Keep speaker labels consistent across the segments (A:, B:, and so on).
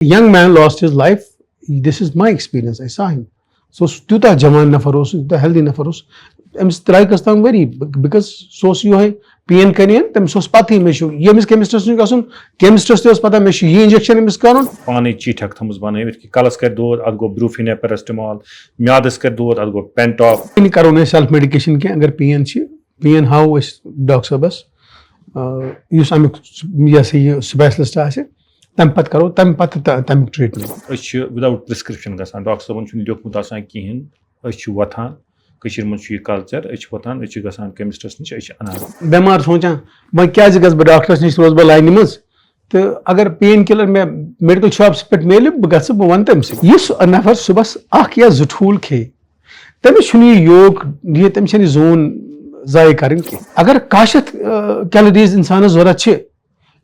A: Young man lost his life. This is my experience. I saw him. So tuta jawan nafar os, tuta healthy nafar os. Ems try kastam very because sos you hai pain kaniyan tem sos pathi meshu. Yemis chemistry nu kasun chemistry os pata meshu ye injection emis karon.
B: Pani cheetak thamus banayit ki kalas kar dod ad go brufine paracetamol, myadas kar dod ad go pentop.
A: Ini karone self medication ke agar pain chi pain how is doctor bas use am ya se specialist ase. Tam pat karo tam pat tam treatment.
B: Without prescription gasan doctor sabun chun liokmut asan kihin achu wathan kashir mun chu culture achu wathan achu gasan chemistry nish achu ana
A: bemar socha wa kya gas doctor nish roz ba line maz to agar pain killer me medical shops pet mele gas ba wantam se yus nafar subas akh ya zuthul khe tam shuni yog ye tam shani zone zai karin ki agar kashat calories insan zorat che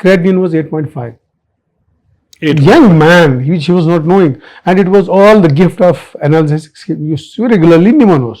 A: creatinine was 8.5 young man he was not knowing and it was all the gift of analysis you regularly nimon was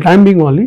A: time being only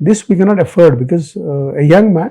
A: this we cannot afford because a young man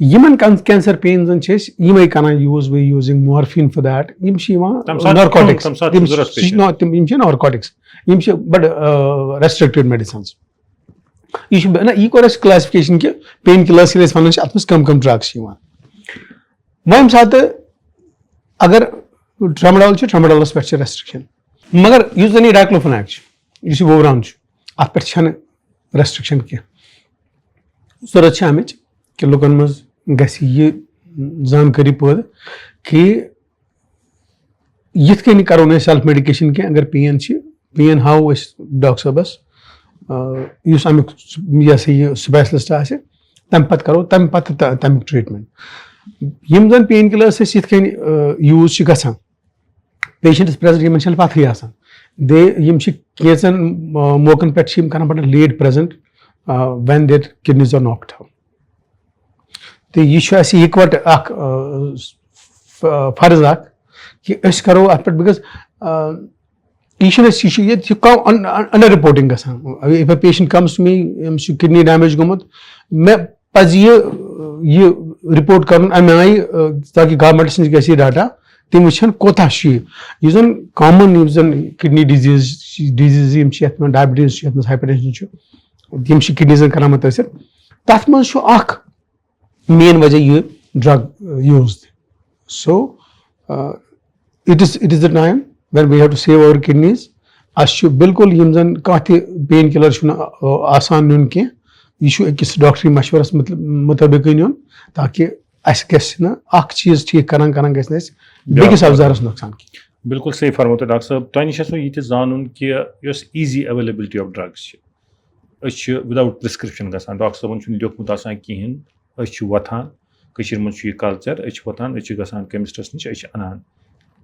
A: یِمن cancer pain زن چھِ أسۍ یِمے کران use we using مارفیٖن for that یِم چھِ یِوان نارکوٹِکس یِم چھِ نارکوٹِکس یِم چھِ بڑٕ ریسٹرکٹِڈ میڈِسنز. یہِ چھُ نہ یہِ کوٚر اَسہِ کلاسفِکیشن کہِ پین کِلٲرٕس ییٚلہِ أسۍ وَنان چھِ اَتھ منٛز کم ڈرٛگٕس چھِ یِوان. وۄنۍ ییٚمہِ ساتہٕ اگر ٹرٛامڈال چھُ ٹرٛامڈالس پٮ۪ٹھ چھِ ریسٹرکشن مگر یُس زن یہِ ڈایکلوفِنیک چھُ یُس یہِ وووران چھُ اَتھ پٮ۪ٹھ چھنہٕ ریسٹرکشن کینٛہہ. ضروٗرت چھِ اَمِچ کہِ لُکن منٛز گژھِ یہِ زانکٲری پٲدٕ کہِ یِتھ کٔنۍ کرو نہٕ أسۍ سیلف میڈِکیشن کینٛہہ اگر پین چھِ پین ہاوو أسۍ ڈاکٹر صٲبس یُس امیُک یہِ ہسا یہِ سپیشلسٹ آسہِ تمہِ پتہٕ کرو تمہِ پتہٕ تمیُک ٹریٖٹمنٹ. یِم زن پین کِلٲرٕس أسۍ یِتھ کٔنۍ یوٗز چھِ گژھان پیشنٹس پریزنٹ یِمن چھنہٕ پتہٕے آسان یِم چھِ کینٛژن موقعن پٮ۪ٹھ چھِ یِم کران پتہٕ late present when their kidneys are knocked down. تہٕ یہِ چھُ اَسہِ یِکوَٹہٕ اکھ فرض اکھ کہِ أسۍ کرو اَتھ پٮ۪ٹھ بِکاز یہِ چھُنہٕ أسۍ یہِ چھُ ییٚتہِ چھُ انڈر رِپورٹنگ گژھان. If a patient comes to me أمِس چھُ کِڈنی ڈیمیج گوٚمُت مےٚ پزِ یہِ رِپورٹ کرُن اَمہِ آیہِ تاکہِ گورمینٹس نِش گژھِ یہِ ڈاٹا تِم وٕچھن کوتاہ چھُ یہِ یُس زن کامن یُس زن کِڈنی ڈِزیٖز یِم چھِ یتھ منٛز ڈایبٹیٖز چھُ یتھ منٛز ہایپر ٹینشن چھُ یِم چھِ کِڈنیٖزن کران مُتٲثر تتھ منٛز چھُ اکھ مین وجہ یہِ ڈرگ یوٗز تہِ. So it is the time when we have to save our kidneys. اَسہِ چھُ بالکل یِم زن کانٛہہ تہِ پین کِلر چھُنہٕ آسان نیُن کینٛہہ یہِ چھُ أکِس ڈاکٹری مشورس مُطٲبِقٕے نیُن تاکہِ اَسہِ گژھِ نہٕ اکھ چیٖز ٹھیٖک کران گژھِ نہٕ اَسہِ بیٚکِس افزارس نۄقصان کینٛہہ.
B: بالکل صحیح فرموو تۄہہِ ڈاکٹر صٲب. تۄہہِ نِش آسوٕ یہِ تہِ زانُن کہِ یۄس ایٖزی ایویلیبلٹی آف ڈرٛگٕس چھِ أسۍ چھِ وِداوُٹ پرٛسکرٛپشن گژھان ڈاکٹر صٲبن چھُنہٕ لیوٗکھمُت آسان کِہینۍ أسۍ چھِ وۄتھان کٔشیٖر منٛز چھُ یہِ کلچر أسۍ چھِ وۄتھان أسۍ چھِ گژھان کیمسٹس نِش أسۍ چھِ انان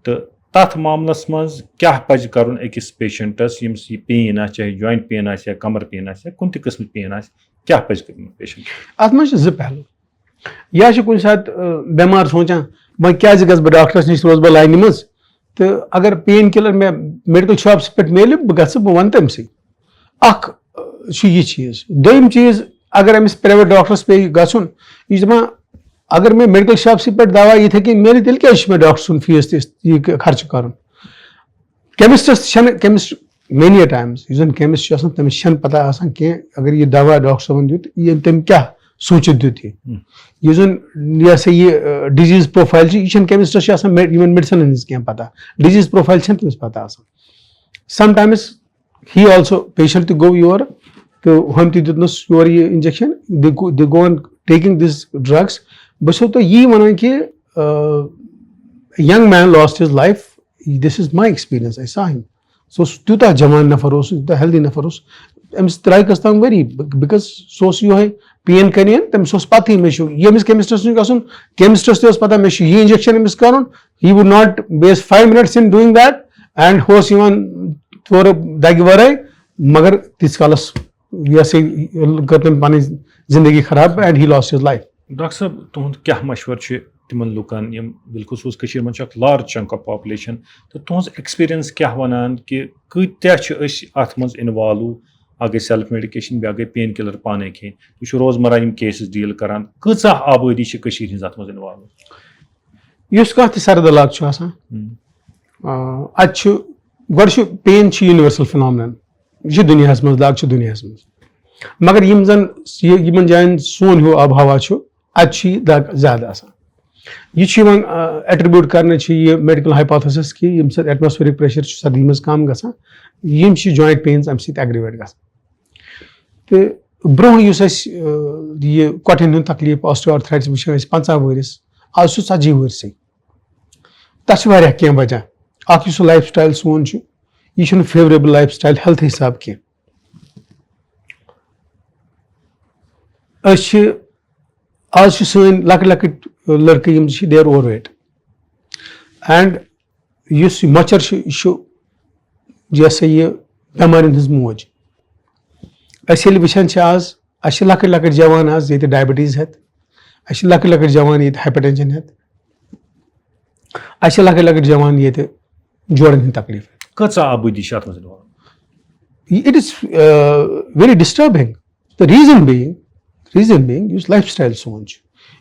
B: تہٕ تتھ معاملس منٛز کیاہ پزِ کرُن أکِس پیشنٹس ییٚمِس یہِ پین آسہِ چاہے جویِنٹ پین آسہِ یا کمر پین آسہِ یا کُنہِ تہِ قٕسمٕچ پین آسہِ کیاہ پزِ کرُن پیشنٹ.
A: اتھ منٛز چھِ زٕ پہلوٗ یا چھُ کُنہِ ساتہٕ بٮ۪مار سونٛچان وۄنۍ کیازِ گژھٕ بہٕ ڈاکٹرس نِش روزٕ بہٕ لاینہِ منٛز تہٕ اگر پین کِلر مےٚ میڈِکل شاپس پٮ۪ٹھ میلہِ بہٕ گژھٕ بہٕ وَنہٕ تٔمسٕے. اکھ چھُ یہِ چیٖز. دوٚیِم چیٖز اگر أمِس پرٛایویٹ ڈاکٹرس پیٚیہِ گژھُن یہِ چھُ دپان اگر مےٚ میڈِکل شاپسٕے پٮ۪ٹھ دوا یِتھٕے کٔنۍ میلہِ تیٚلہِ کیازِ چھُ مےٚ ڈاکٹر سُنٛد فیٖس تہِ یہِ خرچہٕ کرُن. کیمسٹس چھنہٕ کیمسٹ مینی اے ٹایمز یُس زن کیمسٹ چھُ آسان تٔمِس چھنہٕ پتہ آسان کینٛہہ اگر یہِ دوا ڈاکٹر صٲبن دیُت تٔمۍ کیاہ سوٗنٛچِتھ دیُت یُس زن یہِ ہسا یہِ ڈِزیٖز پروفایل چھِ یہِ چھنہٕ کیمسٹس چھِ آسان یِمن میڈِسنن ہٕنٛز کینٛہہ پتہ ڈِزیٖز پروفایل چھنہٕ تٔمِس پتہ آسان. سم ٹایمز ہی آلسو پیشنٹ تہِ گوٚو یور تہٕ ہُمۍ تہِ دیُتنَس یورٕ یہِ انجیکشن دِ گو آن ٹیکِنگ دِس ڈرگس. بہٕ چھُسو تۄہہِ یی وَنان کہِ young man lost his life this is my experience I saw him سُہ اوس تیوٗتاہ جوان نفر اوس سُہ تیوٗتاہ ہیلدی نفر اوس أمِس درٛاے کٔژتام ؤری بِکاز سُہ اوس یِہوے پین کَرِ تٔمِس اوس پَتہٕے مےٚ چھُ ییٚمِس کیمِسٹس نِش گژھُن کیمِسٹس تہِ اوس پَتہ مےٚ چھُ یہِ اِنجیکشن أمِس کَرُن he would not base 5 minutes in doing that and ہُہ اوس یِوان تورٕ دَگہِ وَرٲے مگر تیٖتِس کالس یہِ ہسا کٔر تٔمۍ پَنٕنۍ زندگی خراب and he last his life.
B: Doctor صٲب تُہُنٛد کیاہ مشورٕ چھُ تِمن لُکن یِم بالخصوٗص کٔشیٖر منٛز چھُ اکھ لارٕج چنک آف پاپولیشن تہٕ تُہنٛز ایٚکسپیٖرینس کیاہ وَنان کہِ کۭتیاہ چھِ أسۍ اَتھ منٛز اِنوالو اکھ گٔے سیلف میڈِکیشن بیٛاکھ گٔے پین کِلر پانے کھیٚنۍ تُہۍ چھِو روزمرہ یِم کیسز ڈیٖل کران کۭژاہ آبٲدی چھِ کٔشیٖر ہِنٛز اَتھ منٛز اِنوالو.
A: یُس کانٛہہ تہِ سرد علاقہٕ چھُ آسان اَتہِ چھُ گۄڈٕ چھُ پین چھُ یوٗنیورسل فِنامنن یہِ چھُ دُنیاہس منٛز دگ چھُ دُنیاہس منٛز مگر یِم زن یِمن جاین سون ہیوٗ آب ہوا چھُ اَتہِ چھُ یہِ دگ زیادٕ آسان. یہِ چھُ یِوان ایٹرِبیوٗٹ کرنہٕ چھِ یہِ میڈِکل ہایپوتھسس کہِ ییٚمہِ سۭتۍ ایٹماسفیرِک پریشر چھُ سردی منٛز کم گژھان یِم چھِ جویِنٹ پینز اَمہِ سۭتۍ ایگریویٹ گژھان. تہٕ برونٛہہ یُس اَسہِ یہِ کۄٹھٮ۪ن ہُنٛد تکلیٖف آسٹیوآرتھرایٹِس وٕچھان ٲسۍ 50 ؤرِس آز چھُ 40 ؤرسٕے. تَتھ چھِ واریاہ کینٛہہ وجہ. اکھ یُس سُہ لایف سٹایل سون چھُ یہِ چھُنہٕ فیورِبٕل لایف سٹایل ہیلتھ حساب کینٛہہ. أسۍ چھِ آز چھِ سٲنۍ لۄکٕٹۍ لۄکٕٹۍ لٔڑکہٕ یِم چھِ they are overweight and یُس یہِ مۄچر چھُ یہِ چھُ یہِ ہسا یہِ بٮ۪مارٮ۪ن ہٕنٛز موج. أسۍ ییٚلہِ وٕچھان چھِ آز اَسہِ چھِ لۄکٕٹۍ لۄکٕٹۍ جوان آز ییٚتہِ ڈایبٹیٖز ہٮ۪تھ اَسہِ چھِ لۄکٕٹۍ لۄکٕٹۍ جوان ییٚتہِ ہایپر ٹینشن ہٮ۪تھ اَسہِ چھِ لۄکٕٹۍ لۄکٕٹۍ جوان ییٚتہِ جوڑن ہٕنٛدۍ تکلیٖف.
B: کۭژاہ آبٲدی چھِ اَتھ منٛز involve.
A: It is very disturbing. The reason being یُس لایف سٹایل سون چھُ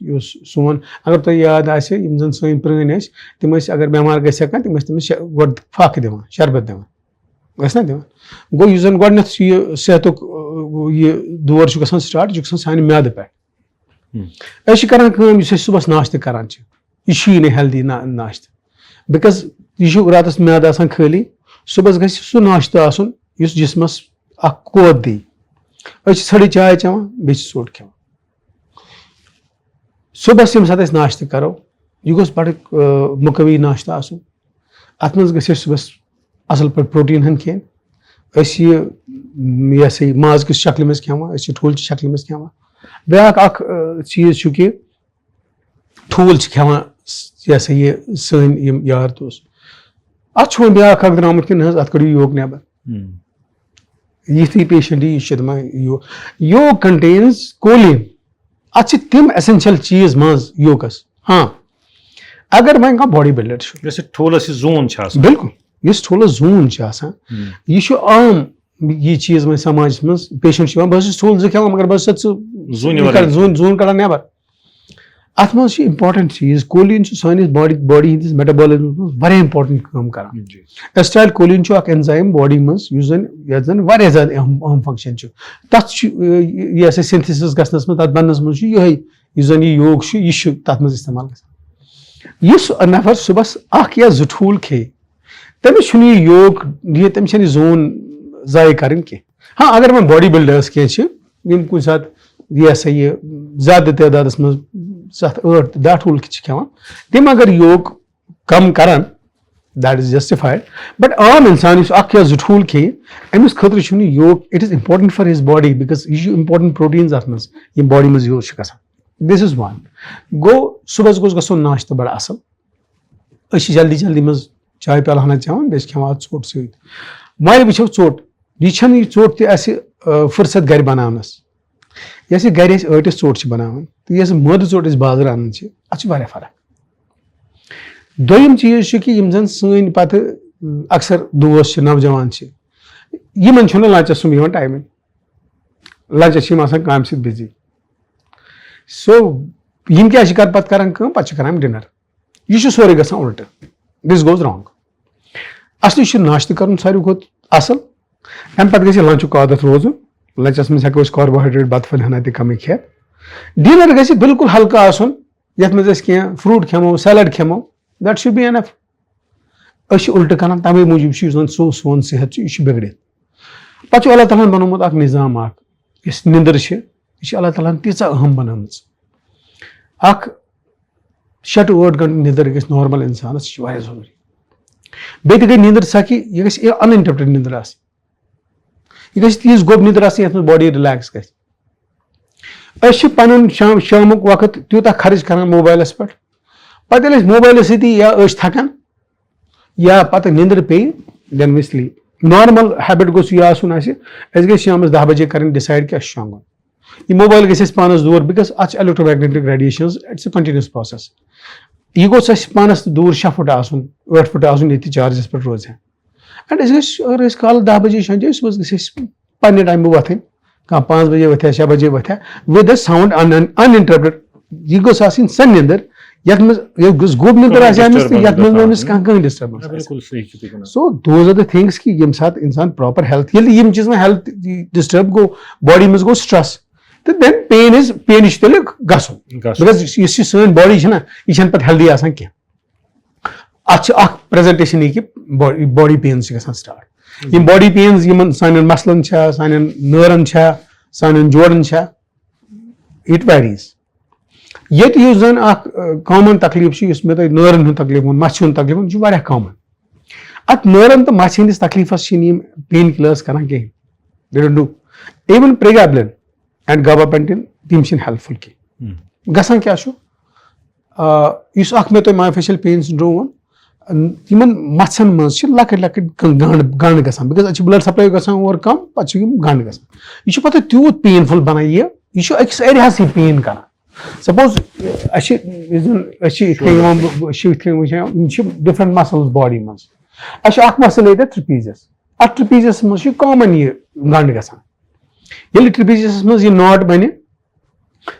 A: یُس سون اگر تۄہہِ یاد آسہِ یِم زَن سٲنۍ پرٛٲنۍ ٲسۍ تِم ٲسۍ اگر بٮ۪مار گژھِ ہا کانٛہہ تِم ٲسۍ تٔمِس گۄڈٕ پھاکہٕ دِوان شربت دِوان ٲسۍ نا دِوان گوٚو یُس زَن گۄڈٕنٮ۪تھ یہِ صحتُک یہِ دور چھُ گژھان سٹاٹ یہِ چھُ گژھان سانہِ میادٕ پٮ۪ٹھ أسۍ چھِ کران کٲم یُس أسۍ صبحس ناشتہٕ کران چھِ یہِ چھُیی نہٕ ہیلدی ناشتہٕ بِکاز یہِ چھُ راتَس میادٕ آسان خٲلی صبحس گژھِ سُہ ناشتہٕ آسُن یُس جسمس اکھ قوت دی أسۍ چھِ ژھٔرٕے چاے چٮ۪وان بیٚیہِ چھِ ژوٚٹ کھٮ۪وان صبحس ییٚمہِ ساتہٕ أسۍ ناشتہٕ کرو یہِ گوٚژھ بڑٕ مُقوی ناشتہٕ آسُن اَتھ منٛز گژھِ اَسہِ صبحس اَصٕل پٲٹھۍ پروٹیٖن ہن کھٮ۪نۍ أسۍ یہِ ہسا یہِ ماز کِس شکلہِ منٛز کھٮ۪وان أسۍ چھِ ٹھوٗل چہِ شکلہِ منٛز کھٮ۪وان بیاکھ اکھ چیٖز چھُ کہِ ٹھوٗل چھِ کھٮ۪وان یہِ ہسا یہِ سٲنۍ یِم یار دوس اَتھ چھُ وۄنۍ بیاکھ اکھ درامُت کہِ نہ حظ اَتھ کٔڑِو یوگ نٮ۪بر یِتھُے پیشنٹ یہِ چھِ دَپان یوگ کنٹینز کولین اَتھ چھِ تِم ایسینشل چیٖز منٛز یوگس ہاں اگر وۄنۍ کانٛہہ باڈی بِلڈر چھُ
B: یۄس یہِ ٹھوٗلس یہِ زوٗن چھِ آسان
A: بِلکُل یُس ٹھوٗلس زوٗن چھُ آسان یہِ چھُ عام یہِ چیٖز وۄنۍ سماجس منٛز پیشنٹ چھُ یِوان بہٕ چھُس ٹھوٗل 2 کھٮ۪وان مگر بہٕ چھُس زوٗن کڑان نٮ۪بر اَتھ منٛز چھِ اِمپاٹنٹ چیٖز کولین چھُ سٲنِس باڈی ہٕنٛدِس میٹابولزمس منٛز واریاہ اِمپاٹنٹ کٲم کران ایسٹایل کولین چھُ اکھ اینزایم باڈی منٛز یَتھ زن واریاہ زیادٕ اہم فنکشن چھُ تتھ چھُ یہِ ہسا سِنتھسس گژھنس منٛز تتھ بننس منٛز چھُ یِہوے یُس زن یہِ یوگ چھُ یہِ چھُ تتھ منٛز استعمال گژھان یُس نفر صبحس 1 یا 2 ٹھوٗل کھیٚیہِ تٔمِس چھُنہٕ یہِ یوگ تٔمِس چھنہٕ یہِ زوٗن ضایہِ کرٕنۍ کینٛہہ ہاں اگر وۄنۍ باڈی بِلڈٲرٕس کینٛہہ چھِ یِم کُنہِ ساتہٕ یہِ ہسا یہِ زیادٕ تعدادس منٛز 7, 8, 10 ٹھوٗل چھِ کھٮ۪وان تِم اگر یوگ کم کرن دیٹ از جسٹِفایڈ بٹ عام اِنسان یُس 1 یا 2 ٹھوٗل کھیٚیہِ أمِس خٲطرٕ چھُنہٕ یوگ it is important for his body because یہِ چھُ اِمپاٹنٹ پروٹیٖنز اَتھ منٛز یِم باڈی منٛز یوٗز چھِ گژھان دِس از ون گوٚو صبحس گوٚژھ گژھُن ناشتہٕ بڑٕ اَصٕل أسۍ چھِ جلدی منٛز چاے پیالہٕ ہنا چٮ۪وان بیٚیہِ چھِ کھٮ۪وان اَتھ ژوٚٹ سۭتۍ وۄنۍ وٕچھو ژوٚٹ یہِ چھنہٕ یہِ ژوٚٹ تہِ اَسہِ فٕرست گرِ بناونس یۄس یہِ گرِ أسۍ ٲٹِس ژوٚٹ چھِ بناوان تہٕ یۄس مٲدٕ ژوٚٹ أسۍ بازرٕ اَنان چھِ اَتھ چھِ واریاہ فرق دوٚیِم چیٖز چھُ کہِ یِم زن سٲنۍ پتہٕ اکثر دوس چھِ نوجوان چھِ یِمن چھُنہٕ لنچس سُم یِوان ٹایمے لنچس چھِ یِم آسان کامہِ سۭتۍ بِزی سو یِم کیاہ چھِ پتہٕ کران کٲم پتہٕ چھِ کران ڈِنر یہِ چھُ سورُے گژھان اُلٹہٕ دِس گوز رانگ اصلی چھُ ناشتہٕ کرُن ساروی کھۄتہٕ اَصٕل اَمہِ پتہٕ گژھِ لنچُک عادت روزُن لنچس منٛز ہٮ۪کو أسۍ کاربوہایڈریٹ بتہٕ پھٔلۍ ہنا تہِ کمٕے کھٮ۪تھ ڈِنر گژھِ بِلکُل ہلکہٕ آسُن یتھ منٛز أسۍ کینٛہہ فروٗٹ کھٮ۪مو سیلڈ کھٮ۪مو دیٹ شُڈ بی اینف أسۍ چھِ اُلٹہٕ کران تمے موٗجوٗب چھُ یُس زن سون صحت چھُ یہِ چھُ بِگڑِتھ پتہٕ چھُ اللہ تعالیٰ ہن بنومُت اکھ نظام اکھ یۄس نِندٕر چھِ یہِ چھِ اللہ تعالیٰ ہن تیٖژاہ اہم بنٲومٕژ اکھ 6 to 8 گنٹہٕ نِندٕر گژھِ نارمل انسانس یہِ چھِ واریاہ ضروٗری بیٚیہِ تہِ گٔے نِندٕر سۄ کہِ یہِ گژھِ ان اِنٹرپٹِڈ نِندٕر آسٕنۍ یہِ گژھِ تیٖژ گوٚب نِندٕر آسٕنۍ یتھ منٛز باڈی رِلیکٕس گژھِ أسۍ چھِ پنُن شامُک وقت تیوٗتاہ خرٕچ کران موبایلس پٮ۪ٹھ پتہٕ ییٚلہِ أسۍ موبایلہٕ سۭتی یا أسۍ تھکان یا پتہٕ نِندٕر پیٚیہِ دین وی سلیٖپ نارمل ہیبِٹ گوٚژھ یہِ آسُن اَسہِ أسۍ گژھِ شامس 10 بجے کرٕنۍ ڈِسایڈ کہِ اَسہِ چھُ شۄنٛگُن یہِ موبایل گژھِ اَسہِ پانس دوٗر بِکاز اَتھ چھِ الیکٹرومیگنیٹِک ریڈیشنز اِٹس اے کنٹِنیوس پروسیس یہِ گوٚژھ اَسہِ پانس دوٗر 6 فُٹ آسُن 8 فُٹ آسُن ییٚتہِ چارجس پٮ۪ٹھ روزِ ہا اینڈ أسۍ گژھِ اگر أسۍ کالہٕ 10 بجے شۄنٛگے صبحس گژھِ اَسہِ پننہِ ٹایمہٕ وۄتھٕنۍ کانٛہہ 5 بجے وۄتھِ 6 بجے وۄتھِ وِد اے ساوُنڈ ان انٹرپٹِڈ یہِ گوٚژھ آسٕنۍ سۄ نِندٕر یتھ منٛز گوٚژھ گوٚب نِندٕر آسہِ أمِس تہٕ یتھ منٛز نہٕ أمِس کانٛہہ disturbance so those are the things کہِ ییٚمہِ ساتہٕ اِنسان پراپر ہیلتھ ییٚلہِ یِم چیٖز وۄنۍ ہیلتھ ڈِسٹرب گوٚو باڈی منٛز گوٚو سٹرس تہٕ دین پین چھُ تیٚلہِ گژھُن بِکاز یُس یہِ سٲنۍ باڈی چھےٚ نا یہِ چھنہٕ پتہٕ ہیلدی آسان کینٛہہ اَتھ چھِ اکھ پریزنٹیشن یہِ کہِ باڈی پینز چھِ گژھان سٹارٹ یِم باڈی پینز یِمن سانٮ۪ن مسلن چھا سانٮ۪ن نٲرن چھا سانٮ۪ن جوڑن چھا اِٹ ویریٖز ییٚتہِ یُس زن اکھ کامن تکلیٖف چھُ یُس مےٚ تۄہہِ نٲرن ہُنٛد تکلیٖف ووٚن مژھِ ہُنٛد تکلیٖف ووٚن یہِ چھُ واریاہ کامن اتھ نٲرن تہٕ مژھِ ہٕنٛدِس تکلیٖفس چھِنہٕ یِم پین کِلٲرٕس کران کِہینۍ دے ڈونٹ ڈوٗ اِوٕن پریگابلِن اینڈ گاباپینٹِن تِم چھِنہٕ ہیلپفُل کینٛہہ گژھان کیاہ چھُ یُس اکھ مےٚ تۄہہِ مایوفیشل پین سِنڈروم ووٚن یِمن مژھن منٛز چھِ لۄکٕٹۍ لۄکٕٹۍ گنٛڈ گژھان بِکاز اَتہِ چھِ بلڈ سپلاے گژھان اور کم پتہٕ چھِ یِم گنٛڈ گژھان یہِ چھُ پتہٕ تیوٗت پینفُل بنان یہِ چھُ أکِس ایریاہسٕے پین کران سپوز اَسہِ چھِ یِتھ کٔنۍ یِوان أسۍ چھِ یِتھ کٔنۍ وٕچھان یِم چھِ ڈِفرنٹ مسلز باڈی منٛز اَسہِ چھُ اکھ مسل ییٚتٮ۪تھ ٹرپیٖزس اتھ ٹرپیٖزس منٛز چھُ کامن یہِ گنٛڈ گژھان ییٚلہِ ٹرپیٖزس منٛز یہِ ناٹ بنہِ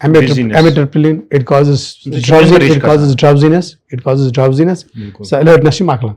A: amitriptyline it causes drowsiness so alertness maklan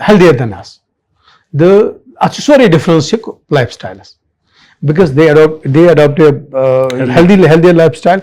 A: healthier than us. It's sorry difference lifestyle because they adopt a healthier lifestyle.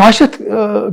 A: 100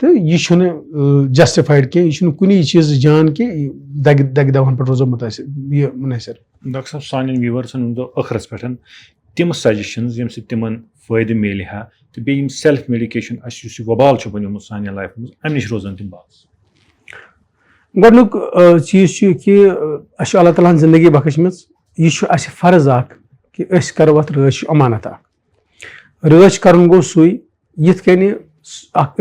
A: تہٕ یہِ چھُنہٕ جسٹِفایڈ کینٛہہ, یہِ چھُنہٕ کُنی چیٖزٕچ جان کینٛہہ, یہِ دَگہِ دَوہَن پٮ۪ٹھ روزو مُنحصر.
B: ڈاکٹر صٲب سانٮ۪ن ویٖورسَن ہُنٛد دۄہ ٲخرَس پٮ۪ٹھ تِم سَجَشَنٕز ییٚمہِ سۭتۍ تِمن فٲیدٕ میلہِ ہا تہٕ بیٚیہِ یِم سیلف میڈِکیشن اَسہِ یُس یہِ وبال چھُ بنیومُت سانہِ لایفہِ منٛز اَمہِ نِش روزن تِم باز.
A: گۄڈٕنیُک چیٖز چھُ کہِ اَسہِ چھُ اللہ تعالیٰ ہن زندگی بخشمٕژ, یہِ چھُ اَسہِ فرض اکھ کہِ أسۍ کرو اَتھ رٲچھ, چھُ اَمانت اکھ. رٲچھ کرُن گوٚو سُے یِتھ کٔنہِ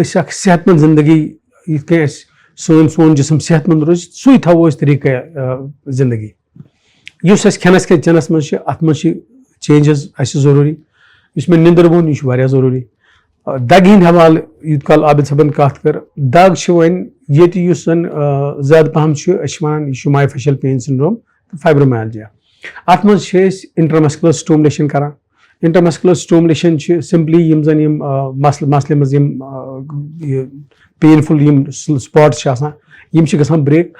A: أسۍ اکھ صحت منٛد زندگی, یِتھ کٔنۍ اَسہِ سون جسم صحت منٛد روزِ سُے تھاوو أسۍ طریٖقہٕ زندگی. یُس اَسہِ کھٮ۪نس چٮ۪نس منٛز چھُ اَتھ منٛز چھِ چینجز اَسہِ ضروٗری. یُس مےٚ نِندٕر ووٚن یہِ چھُ واریاہ ضروٗری. دگہِ ہِنٛدۍ حوالہٕ یوٗت کال عابد صٲبن کتھ کٔر, دگ چھِ وۄنۍ ییٚتہِ یُس زن زیادٕ پہم چھُ أسۍ چھِ ونان یہِ چھُ مایوفیشل پین سنڈروم تہٕ فایبرومیلجیا. اَتھ منٛز چھِ أسۍ انٹرمسکولر سٹوملیشن کران. انٹرمسکولر سٹوملیشن چھِ سمپلی یِم زن یِم مسلہِ منٛز یِم پینفُل یِم سپاٹس چھِ آسان یِم چھِ گژھان بریک.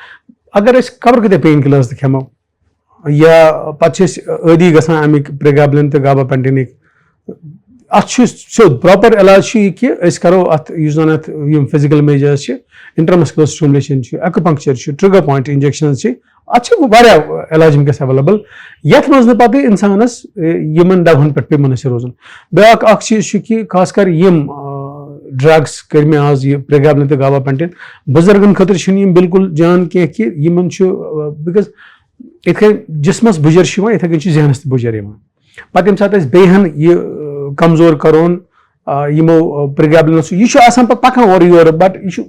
A: اگر أسۍ خبر کۭتیاہ پین کِلٲرٕس تہِ کھٮ۪مو یا پتہٕ چھِ أسۍ عٲدی گژھان امیِکۍ پریگابلِن تہٕ گاباپینٹِنٕکۍ, اَتھ چھُ سیوٚد پراپر علاج چھُ یہِ کہِ أسۍ کرو اَتھ یُس زن اَتھ یِم فِزِکل میجٲرٕس چھِ, انٹرمسکولر سٹوملیشن چھُ, ایکوپنکچر چھُ, ٹرگر پویِنٹ انجیکشنز چھِ, اَتھ چھِ واریاہ علاج وٕنکیٚس ایویلیبل یَتھ منٛز نہٕ پتہٕ اِنسانس یِمن دَوہن پٮ۪ٹھ پیٚیہِ مُنحصر روزُن. بیاکھ اکھ چیٖز چھُ کہِ خاص کر یِم ڈرگس کٔرۍ مےٚ آز یہِ پریگابلِن تہٕ گاباپینٹِن, بُزرگن خٲطرٕ چھُنہٕ یِم بالکُل جان کینٛہہ کہِ یِمن چھُ بِکاز یِتھ کٔنۍ جسمس بُجر چھُ یِوان یِتھے کٔنۍ چھُ ذہنس تہِ بُجر یِوان. پتہٕ ییٚمہِ ساتہٕ أسۍ بیٚیہِ ہن یہِ کمزور کرون یِمو پریگابلِنو سۭتۍ, یہِ چھُ آسان پتہٕ پکان اورٕ یورٕ بٹ یہِ چھُ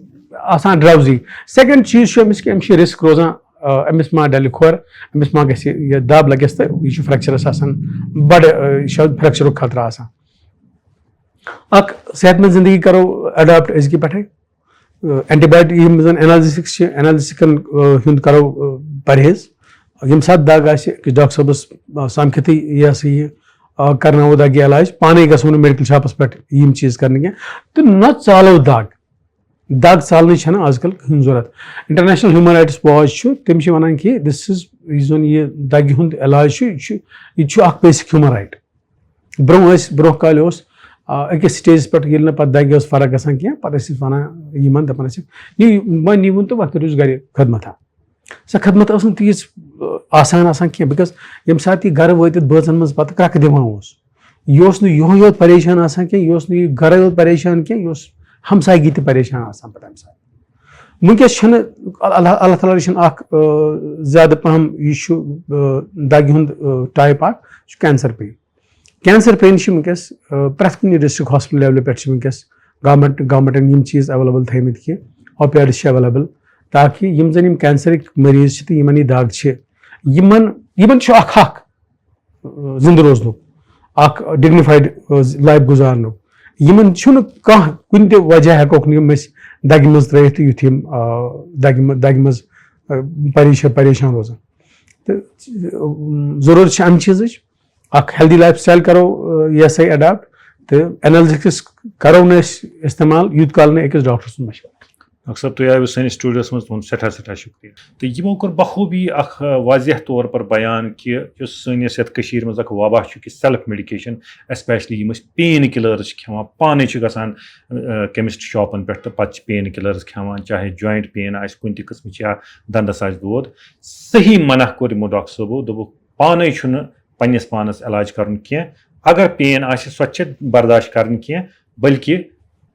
A: آسان ڈراوزی. سیکنڈ چیٖز چھُ أمِس کہِ أمِس چھُ رِسک روزان, أمِس ما ڈلہِ کھۄر, أمِس ما گژھِ یہِ دب لگٮ۪س تہٕ یہِ چھُ فریکچرس آسان بڑٕ یہِ چھُ فریکچرُک خطرٕ آسان. اکھ صحت منٛد زندگی کرو اڈاپٹ أزکہِ پٮ۪ٹھے. اینٹی بایوٹک یِم زن اینالجسکس چھِ اینالجسکن ہُنٛد کرو پرہیز. ییٚمہِ ساتہٕ دگ آسہِ أکِس ڈاکٹر صٲبس سمکھِتھٕے یہِ ہسا یہِ کرناوو دگہِ علاج, پانے گژھو نہٕ میڈِکل شاپس پٮ۪ٹھ یِم چیٖز کرنہٕ کینٛہہ تہٕ نہ ژالو دگ ژالنٕچ چھنہٕ آز کل کٕہٕنۍ ضوٚرتھ. انٹرنیشنل ہیوٗمن رایٹس واچ چھُ تِم چھِ ونان کہِ دِس اِز یُس زن یہِ دگہِ ہُنٛد علاج چھُ یہِ چھُ اکھ بیسِک ہیوٗمن رایٹ. برونٛہہ کالہِ اوس أکِس سٹیجس پٮ۪ٹھ ییٚلہِ نہٕ پتہٕ دگہِ ٲس فرق گژھان کینٛہہ پتہٕ ٲسۍ أسۍ ونان یِمن دپان ٲسِکھ وۄنۍ نیٖوُن تہٕ وۄنۍ کٔرِو گرِ خدمتھا. سۄ خدمت ٲس نہٕ تیٖژ آسان آسان کینٛہہ بِکاز ییٚمہِ ساتہٕ یہِ گرٕ وٲتِتھ بٲژن منٛز پتہٕ کرٛٮ۪کہٕ دِوان اوس, یہِ اوس نہٕ یِہوے یوت پریشان آسان کینٛہہ, یہِ اوس نہٕ یہِ گرے یوت پریشان کینٛہہ, یہِ اوس ہمسایگی تہِ پریشان آسان پتہٕ اَمہِ ساتہٕ. وٕنکیٚس چھنہٕ اللہ تعالیٰ رٔچھِنۍ اکھ زیادٕ پہم یہِ چھُ دگہِ ہُنٛد ٹایپ اکھ, یہِ چھُ کینسر پین. کینسر پین چھِ وٕنکیٚس پرٛٮ۪تھ کُنہِ ڈسٹرک ہاسپٹل لیولہِ پٮ۪ٹھ چھِ وٕنکیٚس گورمنٹن یِم چیٖز ایویلیبل تھٲیمٕتۍ کہِ اوپیڈٕس چھِ ایویلیبل تاکہِ یِم زن یِم کینسرٕکۍ مٔریٖض چھِ تہٕ یِمن یہِ دگ چھِ یِمن چھُ اکھ حق زِندٕ روزنُک, اکھ ڈِگنِفایڈ لایف گُزارنُک. یِمن چھُنہٕ کانٛہہ کُنہِ تہِ وجہ ہٮ۪کوکھ نہٕ یِم أسۍ دگہِ منٛز ترٲیِتھ تہٕ یُتھ یِم دگہِ منٛز پریشان روزان. تہٕ ضروٗرت چھِ اَمہِ چیٖزٕچ, اکھ ہیلدی لایف سٹایل کرو یہِ ہسا یہِ اڈاپٹ تہٕ اینالجِکس کرو نہٕ أسۍ استعمال یوٗت کال نہٕ أکِس ڈاکٹر سُنٛد مشورٕ.
B: ڈاکٹر صٲب تُہۍ آیوٕ سٲنِس سٹوڈیوَس منٛز تُہُنٛد سٮ۪ٹھاہ شُکریہ. تہٕ یِمو کوٚر بخوٗبی اکھ واضح طور پر بیان کہِ یُس سٲنِس یَتھ کٔشیٖر منٛز اکھ وبا چھُ کہِ سیلف میڈِکیشن ایسپیشلی یِم أسۍ پین کِلٲرٕز چھِ کھٮ۪وان, پانے چھِ گژھان کیمسٹ شاپن پٮ۪ٹھ تہٕ پتہٕ چھِ پین کِلٲرٕز کھٮ۪وان, چاہے جویِنٹ پین آسہِ کُنہِ تہِ قٕسمٕچ یا دنٛدس آسہِ دود. صحیح منع کوٚر یِمو ڈاکٹر صٲبو, دوٚپُکھ پانے چھُنہٕ پنٕنِس پانس علاج کرُن کینٛہہ. اگر پین آسہِ سۄ چھِ برداشت کرٕنۍ کینٛہہ, بٔلکہِ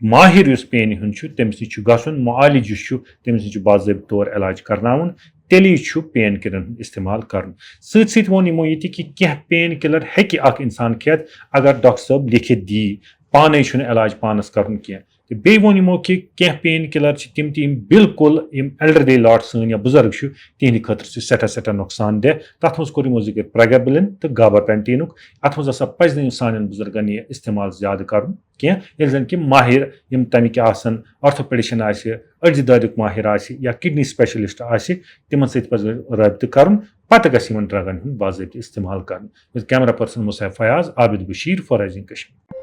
B: ماہر یُس پینہِ ہُنٛد چھُ تٔمِس نِش چھُ گژھُن, معالج یُس چھُ تٔمِس نِش چھُ باضٲبطہٕ طور علاج کرناوُن, تیٚلی چھُ پین کِلرن ہُنٛد استعمال کرُن. سۭتۍ سۭتۍ ووٚن یِمو یہِ تہِ کہِ کینٛہہ پین کِلر ہیٚکہِ اکھ اِنسان کھٮ۪تھ اگر ڈاکٹر صٲب لیکھِتھ دِیہِ, پانے چھُنہٕ علاج پانس کرُن کینٛہہ. تہٕ بیٚیہِ ووٚن یِمو کہِ کینٛہہ پین کِلر چھِ تِم تہِ یِم بالکُل یِم ایلڈرلی لاٹ سٲنۍ یا بُزرگ چھُ تِہنٛدِ خٲطرٕ چھُ سٮ۪ٹھاہ نۄقصان دہ. تتھ منٛز کوٚر یِمو ذِکر پریگابلِن تہٕ گاباپینٹیٖنُک. اتھ منٛز ہسا پزِ نہٕ سانٮ۪ن بُزرگن یہِ استعمال زیادٕ کرُن کینٛہہ, ییٚلہِ زن کہِ ماہر یِم تمیِکۍ آسن, آرتھوپیڈِشن آسہِ, أڈجہِ دٲدیُک ماہر آسہِ یا کڈنی سپیشلسٹ آسہِ, تِمن سۭتۍ پزِ رٲبطہٕ کرُن. پتہٕ گژھِ یِمن ڈرگن ہُنٛد باضٲبطہٕ استعمال کرُن. Camera person Musab Fayaz, Abid Bashir for rising Kashmir.